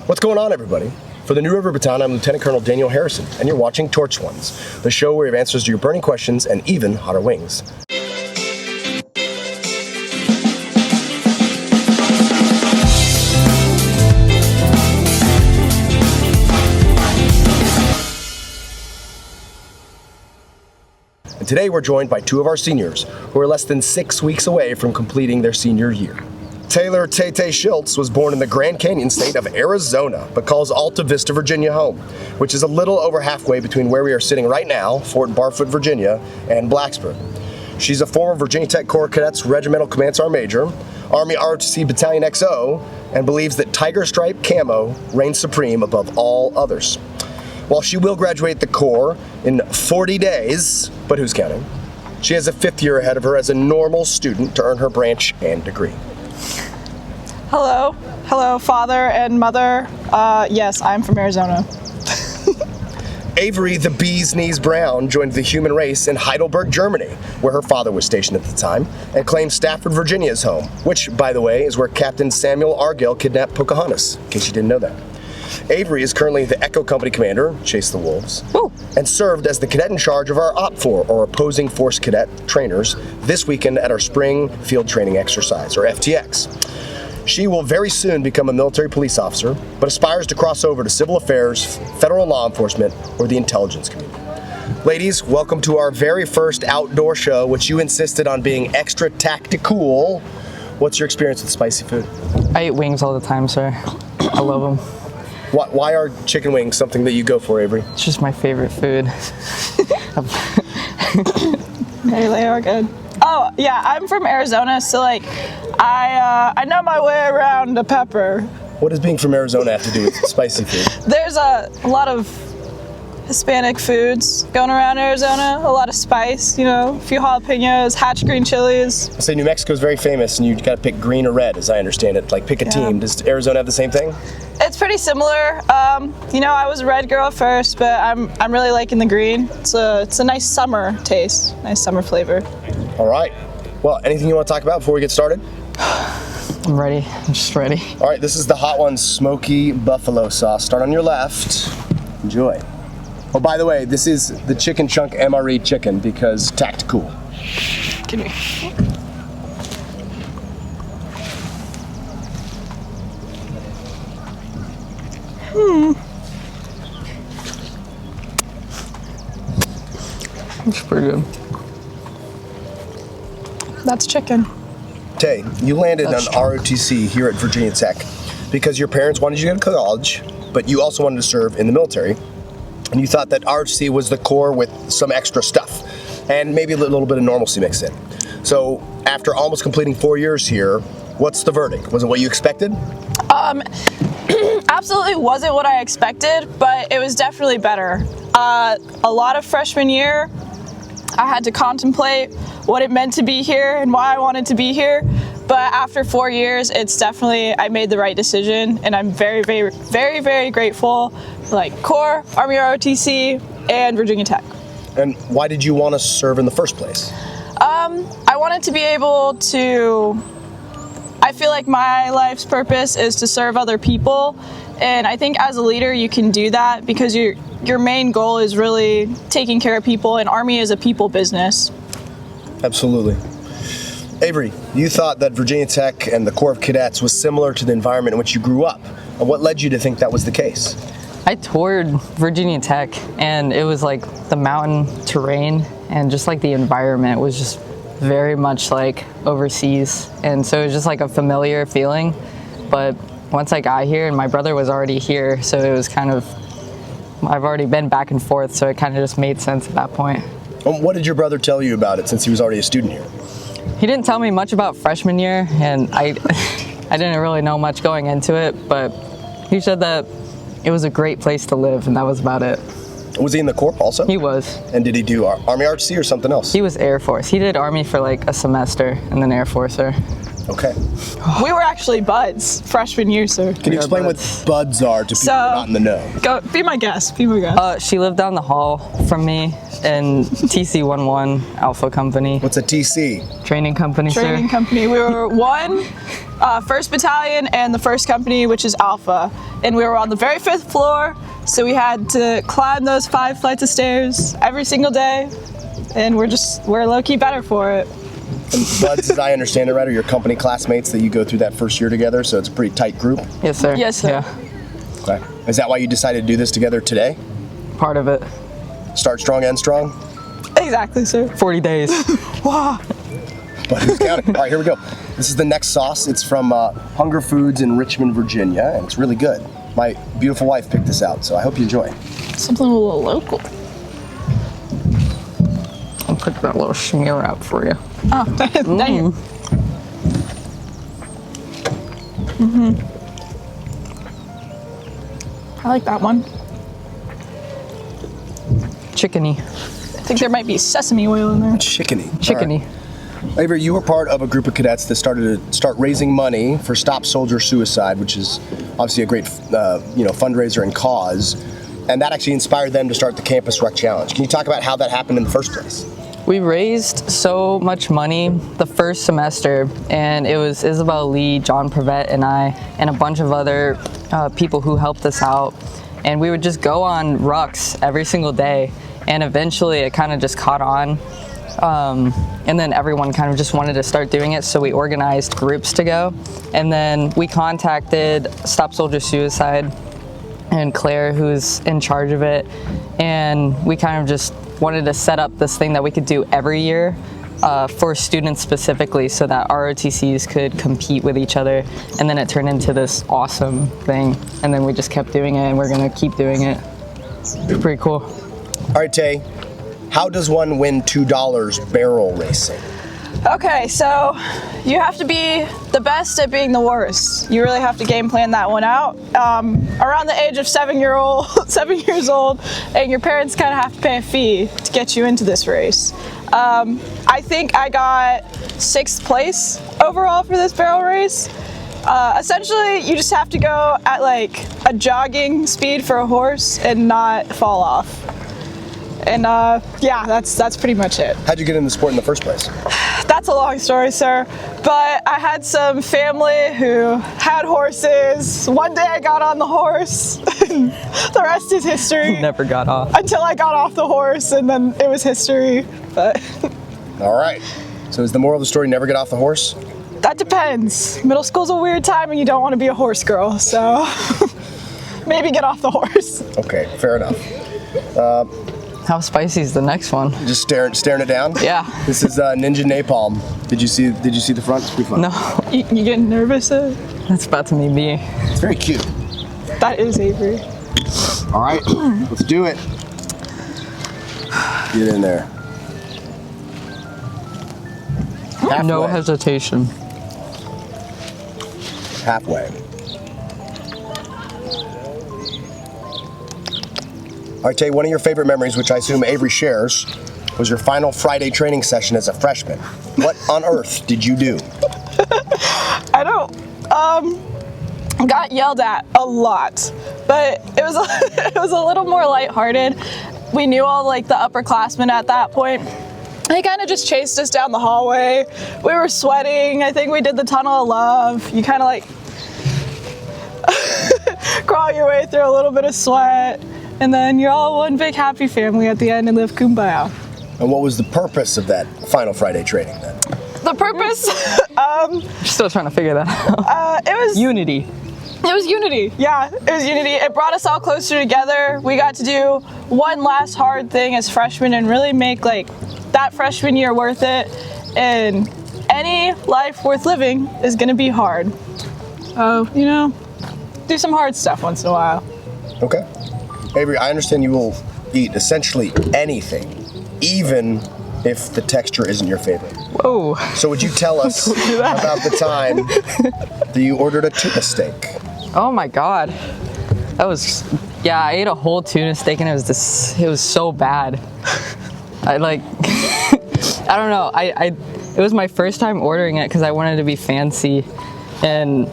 What's going on, everybody? For the New River Battalion, I'm Lieutenant Colonel Daniel Harrison, and you're watching Torch Ones, the show where we have answers to your burning questions and even hotter wings. And today we're joined by two of our seniors who are less than 6 weeks away from completing their senior year. Taylor CDT Schiltz was born in the Grand Canyon state of Arizona, but calls Alta Vista, Virginia home, which is a little over halfway between where we are sitting right now, Fort Barfoot, Virginia, and Blacksburg. She's a former Virginia Tech Corps Cadets Regimental Command Sergeant Major, Army ROTC Battalion XO, and believes that Tiger Stripe Camo reigns supreme above all others. While she will graduate the Corps in 40 days, but who's counting? She has a 5th year ahead of her as a normal student to earn her branch and degree. Hello, father and mother. Yes, I'm from Arizona. Avery, the bee's knees Brown, joined the human race in Heidelberg, Germany, where her father was stationed at the time, and claims Stafford, Virginia is home, which, by the way, is where Captain Samuel Argyle kidnapped Pocahontas, in case you didn't know that. Avery is currently the Echo Company Commander, Chase the Wolves, and served as the cadet in charge of our OPFOR, or Opposing Force Cadet trainers, this weekend at our Spring Field Training Exercise, or FTX. She will very soon become a military police officer, but aspires to cross over to civil affairs, federal law enforcement, or the intelligence community. Ladies, welcome to our very first outdoor show, which you insisted on being extra tactical. What's your experience with spicy food? I eat wings all the time, sir. I love them. Why are chicken wings something that you go for, Avery? It's just my favorite food. They are good. Oh, yeah, I'm from Arizona, so I know my way around a pepper. What does being from Arizona have to do with spicy food? There's a lot of Hispanic foods going around Arizona, a lot of spice, a few jalapenos, hatch green chilies. I say New Mexico's very famous, and you got to pick green or red, as I understand it. Like, pick a team. Does Arizona have the same thing? It's pretty similar. I was a red girl at first, but I'm really liking the green. It's a nice summer taste, nice summer flavor. All right. Well, anything you want to talk about before we get started? I'm ready. I'm just ready. All right, this is the Hot Ones Smoky Buffalo Sauce. Start on your left. Enjoy. Oh, by the way, this is the chicken chunk MRE chicken because tactical. Give me. It's pretty good. That's chicken. Tay, you landed on ROTC here at Virginia Tech because your parents wanted you to go to college, but you also wanted to serve in the military. And you thought that ROTC was the Corps with some extra stuff and maybe a little bit of normalcy mixed in. So after almost completing 4 years here, what's the verdict? Was it what you expected? Absolutely wasn't what I expected, but it was definitely better. A lot of freshman year, I had to contemplate what it meant to be here and why I wanted to be here. But after 4 years, I made the right decision, and I'm very, very, very, very grateful for Corps, Army ROTC, and Virginia Tech. And why did you want to serve in the first place? I wanted to be able to, I feel like my life's purpose is to serve other people, and I think as a leader you can do that because your main goal is really taking care of people, and Army is a people business. Absolutely. Avery, you thought that Virginia Tech and the Corps of Cadets was similar to the environment in which you grew up. And what led you to think that was the case? I toured Virginia Tech, and it was like the mountain terrain and just like the environment was just very much like overseas. And so it was just like a familiar feeling. But once I got here, and my brother was already here, so it was kind of, I've already been back and forth, so it kind of just made sense at that point. What did your brother tell you about it since he was already a student here? He didn't tell me much about freshman year, and I didn't really know much going into it, but he said that it was a great place to live, and that was about it. Was he in the Corps also? He was. And did he do Army ROTC or something else? He was Air Force. He did Army for like a semester, and then Air Force. Okay. We were actually buds freshman year, sir. Can you explain what buds are to people who are not in the know? Go, be my guest. Be my guest. She lived down the hall from me in TC11 Alpha Company. What's a TC? Training company, Training sir. company. We were 1st Battalion and the 1st Company, which is Alpha. And we were on the very 5th floor, so we had to climb those 5 flights of stairs every single day. And we're low-key better for it. Buds, as I understand it, right, are your company classmates that you go through that first year together, so it's a pretty tight group. Yes, sir. Yes, sir. Yeah, Okay. Is that why you decided to do this together today? part of it. Start strong, end strong? Exactly, sir. 40 days. Wow. But who's counting? All right, here we go. This is the next sauce. It's from Hunger Foods in Richmond, Virginia, and it's really good. My beautiful wife picked this out, so I hope you enjoy. Something a little local. I'll put that little smear out for you. Oh, thank you. I like that one. Chickeny. I think there might be sesame oil in there. Chickeny. Chickeny. All right. Avery, you were part of a group of cadets that started to start raising money for Stop Soldier Suicide, which is obviously a great fundraiser and cause. And that actually inspired them to start the Campus Rec Challenge. Can you talk about how that happened in the first place? We raised so much money the first semester, and it was Isabel Lee, John Prevette, and I, and a bunch of other people who helped us out. And we would just go on rucks every single day, and eventually it kind of just caught on. And then everyone kind of just wanted to start doing it, so we organized groups to go. And then we contacted Stop Soldier Suicide and Claire, who's in charge of it, and we kind of just wanted to set up this thing that we could do every year for students specifically, so that ROTCs could compete with each other. And then it turned into this awesome thing, and then we just kept doing it, and we're gonna keep doing it. It's pretty cool. All right, Tay, how does one win $2 barrel racing? Okay, so you have to be the best at being the worst. You really have to game plan that one out. Around the age of 7 years old, and your parents kind of have to pay a fee to get you into this race. I think I got 6th place overall for this barrel race. Essentially, you just have to go at like a jogging speed for a horse and not fall off. And yeah, that's pretty much it. How'd you get into the sport in the first place? That's a long story, sir. But I had some family who had horses. One day I got on the horse. The rest is history. Never got off. Until I got off the horse, and then it was history. But All right. So is the moral of the story never get off the horse? that depends. Middle school's a weird time and you don't want to be a horse girl, so maybe get off the horse. Okay, fair enough. How spicy is the next one? Just staring it down? Yeah. This is Ninja Napalm. Did you see the front? It's pretty fun. No, You getting nervous? that's about to be me. It's very cute. That is Avery. All right, let's do it. Get in there. Halfway. No hesitation. Halfway. All right, Tay, one of your favorite memories, which I assume Avery shares, was your final Friday training session as a freshman. What on earth did you do? I got yelled at a lot, but it was it was a little more lighthearted. We knew all like the upperclassmen at that point. They kind of just chased us down the hallway. We were sweating. I think we did the tunnel of love. You kind of like crawl your way through a little bit of sweat, and then you're all one big happy family at the end and live kumbaya. And what was the purpose of that final Friday training then? The purpose, Still trying to figure that out. it was Unity. It was unity. Yeah, it was unity. It brought us all closer together. We got to do one last hard thing as freshmen and really make like that freshman year worth it. And any life worth living is gonna be hard. So, you know, do some hard stuff once in a while. Okay. Avery, I understand you will eat essentially anything, even if the texture isn't your favorite. Whoa. So would you tell us about the time that you ordered a tuna steak? Oh my God. That was, yeah, I ate a whole tuna steak and it was so bad. I like, I don't know. It was my first time ordering it because I wanted to be fancy and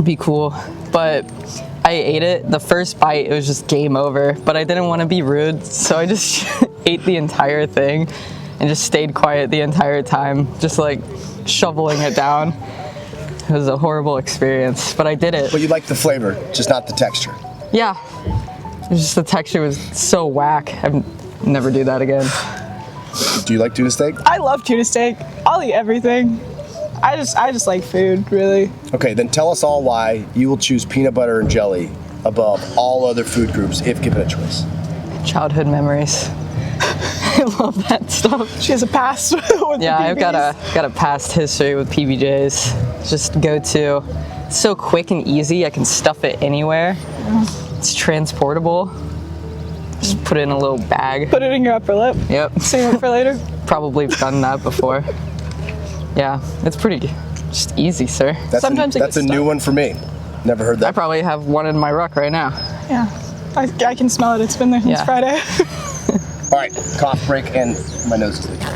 be cool. But I ate it. The first bite, it was just game over. But I didn't want to be rude, so I just ate the entire thing and just stayed quiet the entire time, just like shoveling it down. It was a horrible experience, but I did it. But you liked the flavor, just not the texture. Yeah. It was just the texture was so whack. I'd never do that again. Do you like tuna steak? I love tuna steak. I'll eat everything. I just like food, really. Okay, then tell us all why you will choose peanut butter and jelly above all other food groups if given a choice. Childhood memories. I love that stuff. She has a past with Yeah, the I've got a past history with PBJs. Just go to. It's so quick and easy. I can stuff it anywhere. It's transportable. Just put it in a little bag. Put it in your upper lip. Yep. Save it for later. Probably done that before. Yeah, it's pretty just easy, sir. Sometimes that's a new one for me. Never heard that. I probably have one in my ruck right now. Yeah. I can smell it. It's been there since Yeah. Friday. All right, cough break, and my nose is leaking.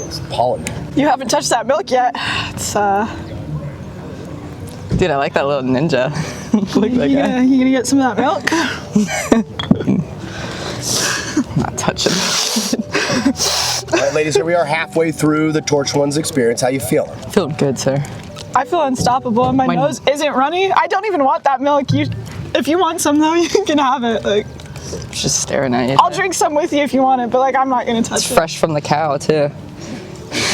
It's pollen. You haven't touched that milk yet. It's Dude, I like that little ninja. Look at that guy. you gonna get some of that milk? I'm not touching it. All right, ladies, here we are halfway through the Torch One's experience. How you feeling? Feeling good, sir. I feel unstoppable and my nose isn't runny. I don't even want that milk. If you want some though, you can have it. Like, Just staring at you. I'll drink some with you if you want it, but like I'm not gonna touch It's it. fresh from the cow, too.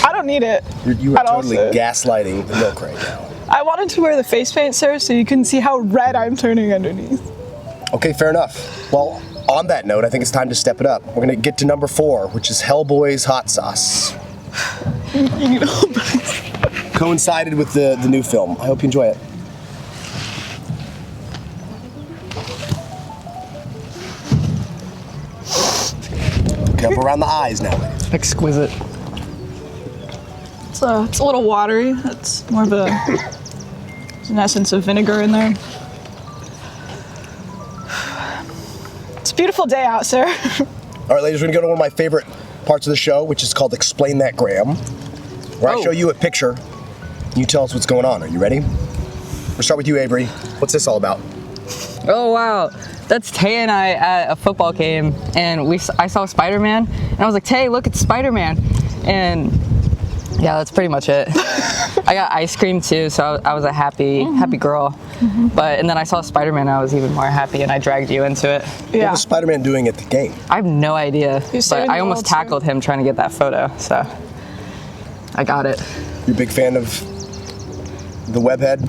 I don't need it. You are I'd totally also- gaslighting the milk right now. I wanted to wear the face paint, sir, so you can see how red I'm turning underneath. Okay, fair enough. Well, on that note, I think it's time to step it up. We're gonna get to number 4, which is Hellboy's hot sauce. You need a whole bag. Coincided with the new film. I hope you enjoy it. Okay, up around the eyes now, ladies. Exquisite. It's a little watery. It's more of there's an essence of vinegar in there. It's a beautiful day out, sir. All right, ladies, we're gonna go to one of my favorite parts of the show, which is called Explain That Graham, where I show you a picture, and you tell us what's going on. Are you ready? We'll start with you, Avery. What's this all about? Oh, wow. That's Tay and I at a football game, and I saw Spider-Man, and I was like, Tay, look, it's Spider-Man. And yeah, that's pretty much it. I got ice cream too, so I was a happy girl. And then I saw Spider-Man, I was even more happy, and I dragged you into it. What was Spider-Man doing at the game? I have no idea, He's but saving I the almost world, tackled him trying to get that photo, so I got it. You a big fan of the webhead?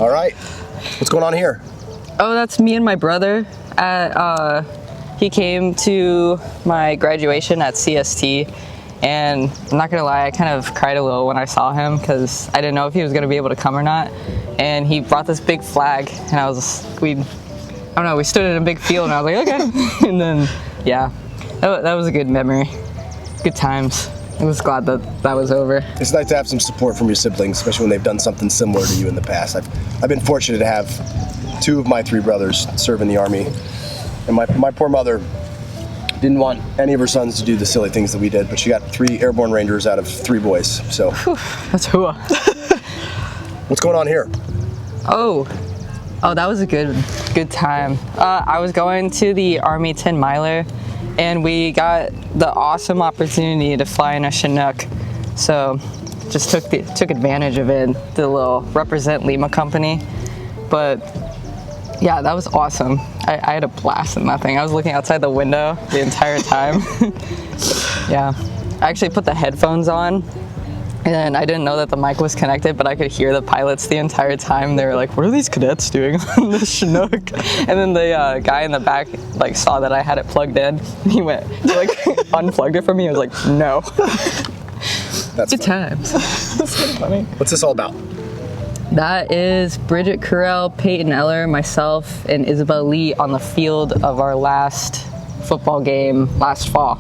All right. What's going on here? Oh, that's me and my brother. He came to my graduation at CST, and I'm not gonna lie, I kind of cried a little when I saw him because I didn't know if he was gonna be able to come or not. And he brought this big flag, and we stood in a big field, and I was like, okay. And then, yeah, that was a good memory, good times. I was glad that was over. It's nice to have some support from your siblings, especially when they've done something similar to you in the past. I've been fortunate to have 2 of my 3 brothers serve in the Army, and my poor mother didn't want any of her sons to do the silly things that we did, but she got 3 airborne rangers out of 3 boys. So That's hooah. what's going on here? Oh, that was a good time. I was going to the Army 10 miler, and we got the awesome opportunity to fly in a Chinook. So just took advantage of it, the little represent Lima company. But yeah, that was awesome. I had a blast in that thing. I was looking outside the window the entire time. Yeah, I actually put the headphones on, and I didn't know that the mic was connected, but I could hear the pilots the entire time. They were like, what are these cadets doing on this Chinook? And then the guy in the back saw that I had it plugged in. He unplugged it from me. I was like, no. That's Good fun. times. That's pretty funny. What's this all about? That is Bridget Carell, Peyton Eller, myself, and Isabel Lee on the field of our last football game last fall.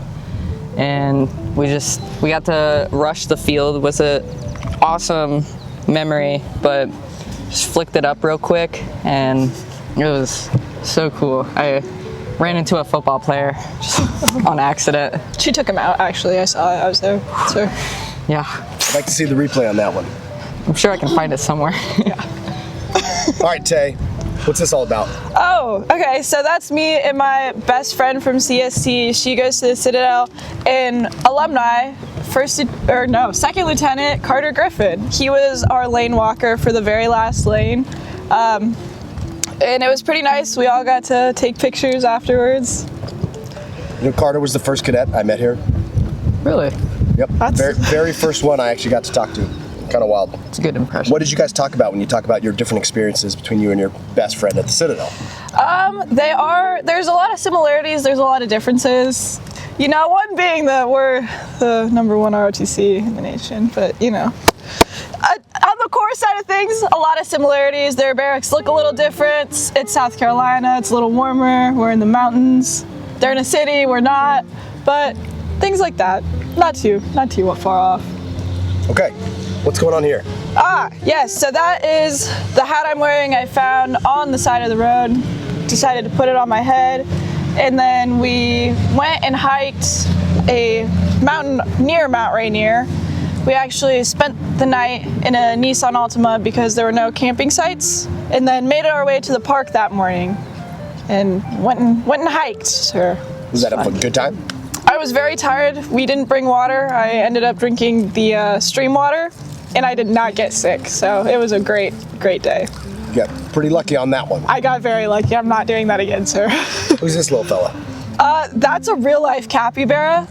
And we got to rush the field. It was an awesome memory, but just flicked it up real quick, and it was so cool. I ran into a football player just on accident. She took him out, actually. I saw it. I was there. So, Yeah, I'd like to see the replay on that one. I'm sure I can find it somewhere. All right, Tay, what's this all about? oh, okay. So that's me and my best friend from CST. She goes to the Citadel, and alumni, second lieutenant Carter Griffin. He was our lane walker for the very last lane. And it was pretty nice. We all got to take pictures afterwards. You know, Carter was the first cadet I met here. Really? Yep, very first one I actually got to talk to. Kind of wild. It's a good impression. What did you guys talk about when you talk about your different experiences between you and your best friend at the Citadel? There's a lot of similarities, there's a lot of differences. You know, one being that we're the #1 ROTC in the nation, but you know. On the core side of things, a lot of similarities. Their barracks look a little different. It's South Carolina, it's a little warmer, we're in the mountains. They're in a city, we're not, but things like that. Not too far off. Okay, what's going on here? Yes, so that is the hat I'm wearing. I found on the side of the road, decided to put it on my head, and then we went and hiked a mountain near Mount Rainier. We actually spent the night in a Nissan Altima because there were no camping sites, and then made our way to the park that morning and went and hiked. Sure. Was that a good time? I was very tired. We didn't bring water. I ended up drinking the stream water, and I did not get sick. So it was a great day. Yeah, pretty lucky on that one. I got very lucky. I'm not doing that again, sir. Who's this little fella? That's a real life capybara.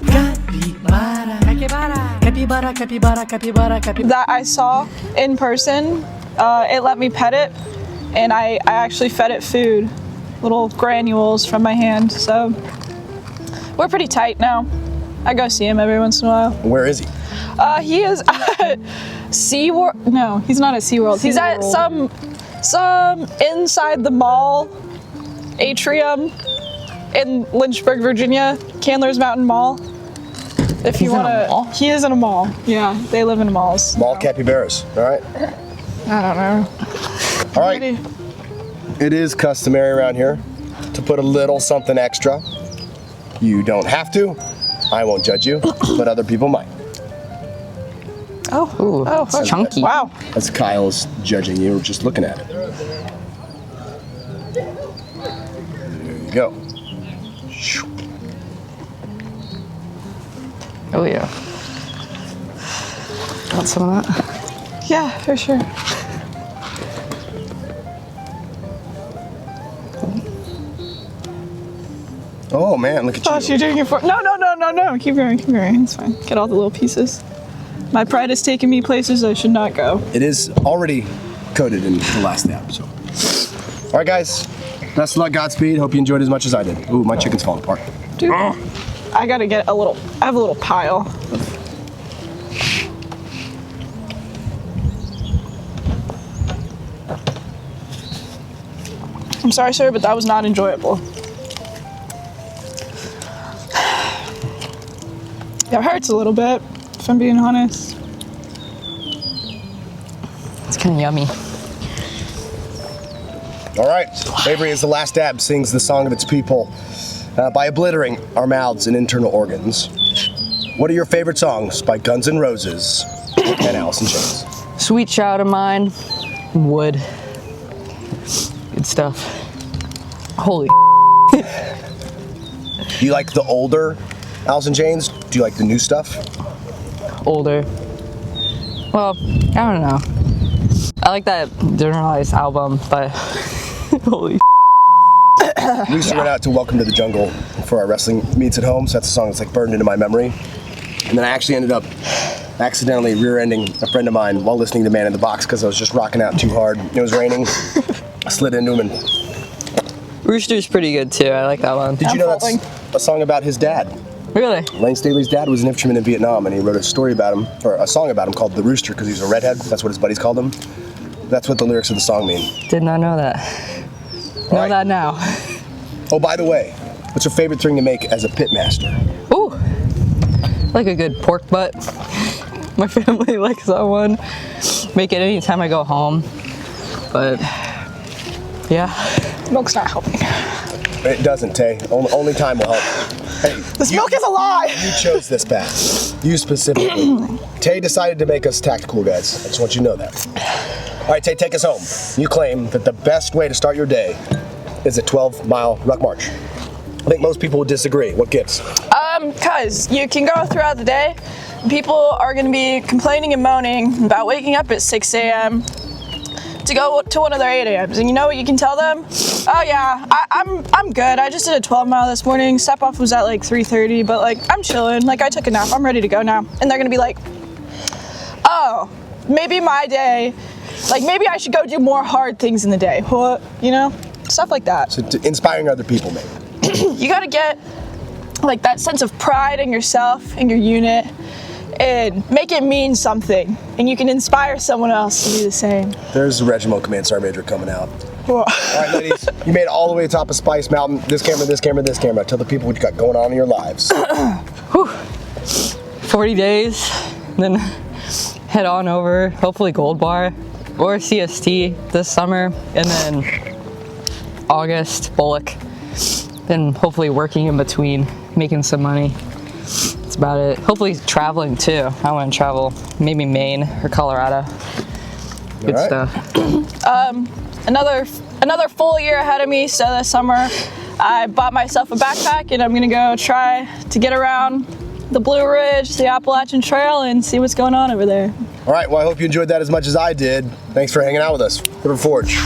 That I saw in person. It let me pet it, and I actually fed it food, little granules from my hand. So we're pretty tight now. I go see him every once in a while. Where is he? He is at SeaWorld. No, he's not at SeaWorld. He's at some inside the mall atrium in Lynchburg, Virginia, Candler's Mountain Mall. If you want to, he is in a mall. Yeah, they live in malls. Mall capybaras. All right. I don't know. All right. It is customary around here to put a little something extra. You don't have to. I won't judge you, but other people might. Ooh, it's chunky. Wow. As Kyle's judging you, just looking at it. There you go. Oh yeah. Want some of that? Yeah, for sure. Oh man, look at you. Oh, you're doing it for. No. Keep going. It's fine. Get all the little pieces. My pride has taken me places I should not go. It is already coded in the last app, so. All right, guys. Best of luck, Godspeed. Hope you enjoyed as much as I did. Ooh, my chicken's falling apart. Dude, I gotta get I have a little pile. I'm sorry, sir, but that was not enjoyable. It hurts a little bit, if I'm being honest. It's kind of yummy. All right, Avery, as the last dab, sings the song of its people by obliterating our mouths and internal organs. What are your favorite songs by Guns N' Roses and Alice in Chains? Sweet Child of Mine, Wood. Good stuff. Holy Do you like the older Alice in Chains? Do you like the new stuff? older. Well, I don't know. I like that generalized album, but holy We used to run out to Welcome to the Jungle for our wrestling meets at home, so that's a song that's like burned into my memory. And then I actually ended up accidentally rear-ending a friend of mine while listening to Man in the Box because I was just rocking out too hard. It was raining. I slid into him and... Rooster's pretty good too. I like that one. Did you know that's a song about his dad? Really? Lane Staley's dad was an infantryman in Vietnam, and he wrote a story about him, or a song about him called The Rooster, because he was a redhead. That's what his buddies called him. That's what the lyrics of the song mean. Did not know that. Know that now. Oh, by the way, what's your favorite thing to make as a pitmaster? Ooh, like a good pork butt. My family likes that one. Make it anytime I go home. But yeah. Milk's not helping. It doesn't, Tay. Only time will help. Hey, This milk is a lie. you chose this path. You specifically. Tay decided to make us tactical guys. I just want you to know that. All right, Tay, take us home. You claim that the best way to start your day is a 12-mile ruck march. I think most people would disagree. What gives? Cause you can go throughout the day, and people are gonna be complaining and moaning about waking up at 6 a.m. to go to one of their 8 a.m.s. And you know what you can tell them? Oh yeah, I'm good. I just did a 12-mile this morning. Step off was at like 3:30, but like I'm chilling. Like I took a nap. I'm ready to go now. And they're gonna be like, oh, maybe my day, like maybe I should go do more hard things in the day. What? You know, stuff like that. So inspiring other people, maybe. You gotta get like that sense of pride in yourself and your unit and make it mean something, and you can inspire someone else to do the same. There's the Regimental Command Sergeant Major coming out. Whoa. All right, ladies, you made it all the way to the top of Spice Mountain. This camera, this camera, this camera. Tell the people what you got going on in your lives. 40 days, then head on over, hopefully Gold Bar or CST this summer, and then August, Bullock, then hopefully working in between, making some money. That's about it. Hopefully traveling too. I want to travel, maybe Maine or Colorado. Good right. stuff. Another full year ahead of me, so this summer I bought myself a backpack and I'm gonna go try to get around the Blue Ridge, the Appalachian Trail, and see what's going on over there. All right, well, I hope you enjoyed that as much as I did. Thanks for hanging out with us. River Forge.